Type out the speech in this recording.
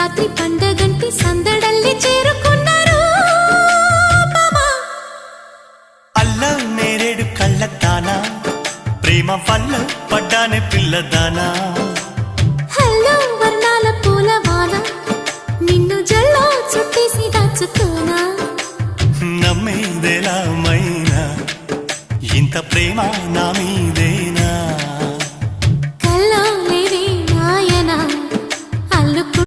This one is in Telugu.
సంక్రాంతి పండగంటి సందడల్లి చేరుకున్నారు అల్లం నేరేడు కళ్ళతానా ప్రేమ వల్ల పడ్డానే పిల్లదానా హల్లో వర్ణాల పూలవాన నిన్ను జల్లో చుట్టేసి దాచుకోనా నమ్మేదెలా మైనా ఇంత ప్రేమ